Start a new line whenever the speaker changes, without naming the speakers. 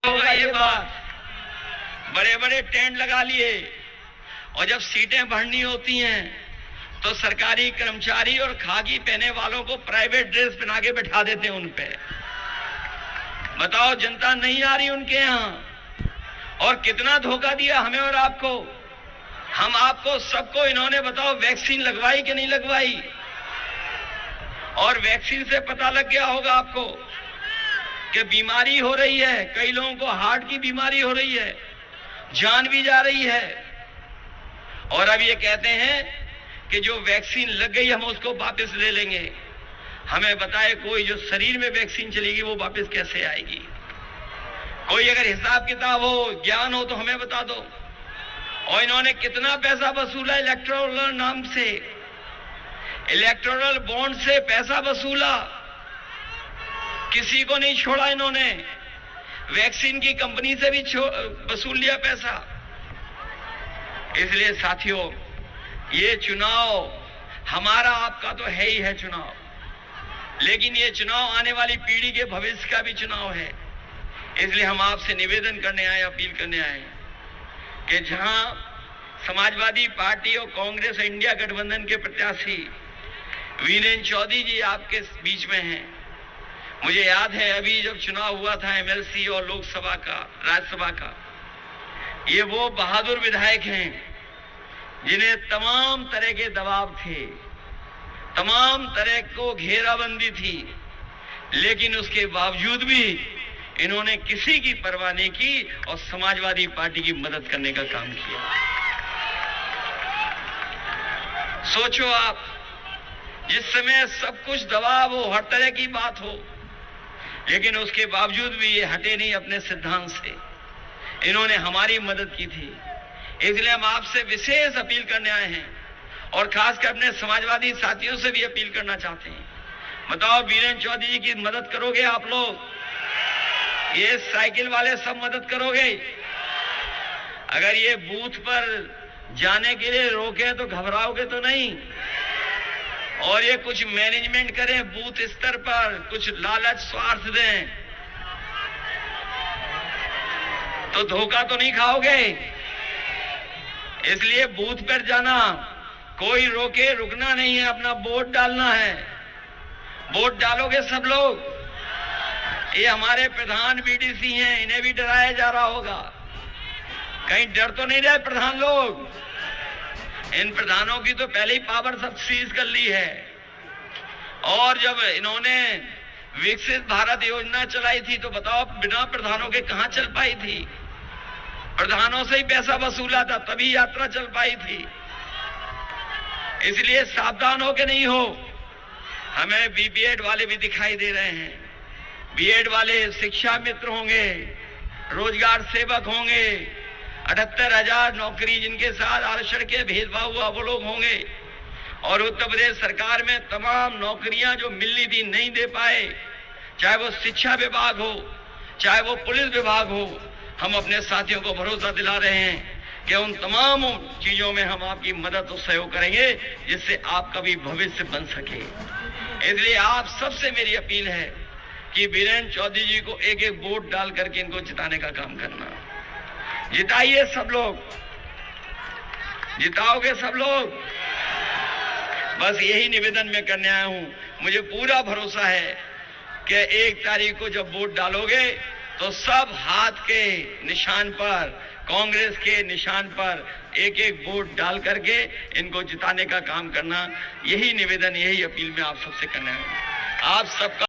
होगा ये बात। बड़े बड़े टेंट लगा लिए और जब सीटें भरनी होती हैं तो सरकारी कर्मचारी और खाकी पहने वालों को प्राइवेट ड्रेस पहना के बैठा देते हैं उन पे। बताओ, जनता नहीं आ रही उनके यहां। और कितना धोखा दिया हमें और आपको। हम आपको सबको इन्होंने, बताओ, वैक्सीन लगवाई कि नहीं लगवाई? और वैक्सीन से पता लग गया होगा आपको कि बीमारी हो रही है, कई लोगों को हार्ट की बीमारी हो रही है, जान भी जा रही है। और अब ये कहते हैं कि जो वैक्सीन लग गई हम उसको वापस ले लेंगे। हमें बताए कोई, जो शरीर में वैक्सीन चलेगी वो वापस कैसे आएगी? कोई अगर हिसाब किताब हो, ज्ञान हो तो हमें बता दो। और इन्होंने कितना पैसा वसूला इलेक्टोरल नाम से, इलेक्टोरल बॉन्ड से पैसा वसूला, किसी को नहीं छोड़ा इन्होंने। वैक्सीन की कंपनी से भी वसूल लिया पैसा। इसलिए साथियों, ये चुनाव हमारा आपका तो है ही है चुनाव, लेकिन ये चुनाव आने वाली पीढ़ी के भविष्य का भी चुनाव है। इसलिए हम आपसे निवेदन करने आए, अपील करने आए कि जहां समाजवादी पार्टी और कांग्रेस और इंडिया गठबंधन के प्रत्याशी वीरेंद्र चौधरी जी आपके बीच में हैं। मुझे याद है अभी जब चुनाव हुआ था एमएलसी और लोकसभा का, राज्यसभा का, ये वो बहादुर विधायक हैं जिन्हें तमाम तरह के दबाव थे, तमाम तरह को घेराबंदी थी, लेकिन उसके बावजूद भी इन्होंने किसी की परवाह नहीं की और समाजवादी पार्टी की मदद करने का काम किया। सोचो आप, जिस समय सब कुछ दबाव हो, हर तरह की बात हो, लेकिन उसके बावजूद भी ये हटे नहीं अपने सिद्धांत से। इन्होंने हमारी मदद की थी। इसलिए हम आपसे विशेष अपील करने आए हैं और खासकर अपने समाजवादी साथियों से भी अपील करना चाहते हैं। बताओ, वीरेंद्र चौधरी जी की मदद करोगे आप लोग? ये साइकिल वाले सब मदद करोगे? अगर ये बूथ पर जाने के लिए रोके तो घबराओगे तो नहीं? और ये कुछ मैनेजमेंट करें बूथ स्तर पर, कुछ लालच स्वार्थ दें तो धोखा तो नहीं खाओगे? इसलिए बूथ पर जाना, कोई रोके, रुकना नहीं है, अपना वोट डालना है। वोट डालोगे सब लोग? ये हमारे प्रधान बीडीसी हैं, इन्हें भी डराया जा रहा होगा। कहीं डर तो नहीं रहे प्रधान लोग? इन प्रधानों की तो पहले ही पावर सब सीज कर ली है। और जब इन्होंने विकसित भारत योजना चलाई थी तो बताओ, बिना प्रधानों के कहां चल पाई थी? प्रधानों से ही पैसा वसूला था, तभी यात्रा चल पाई थी। इसलिए सावधान हो के नहीं हो। हमें बीएड वाले भी दिखाई दे रहे हैं। बीएड वाले शिक्षा मित्र होंगे, रोजगार सेवक होंगे, 78,000 नौकरी जिनके साथ आरक्षण के भेदभाव हुआ वो लोग होंगे। और उत्तर प्रदेश सरकार में तमाम नौकरियां जो मिलनी थी नहीं दे पाए, चाहे वो शिक्षा विभाग हो, चाहे वो पुलिस विभाग हो। हम अपने साथियों को भरोसा दिला रहे हैं कि उन तमाम चीजों में हम आपकी मदद और सहयोग करेंगे जिससे आपका भी भविष्य बन सके। इसलिए आप सबसे मेरी अपील है कि वीरेंद्र चौधरी जी को एक एक वोट डाल करके इनको जिताने का काम करना। जिताइए सब लोग, जिताओगे सब लोग? बस यही निवेदन मैं करने आया हूं। मुझे पूरा भरोसा है कि 1 तारीख को जब वोट डालोगे तो सब हाथ के निशान पर, कांग्रेस के निशान पर एक एक वोट डाल करके इनको जिताने का काम करना। यही निवेदन, यही अपील मैं आप सबसे करना है। आप सबका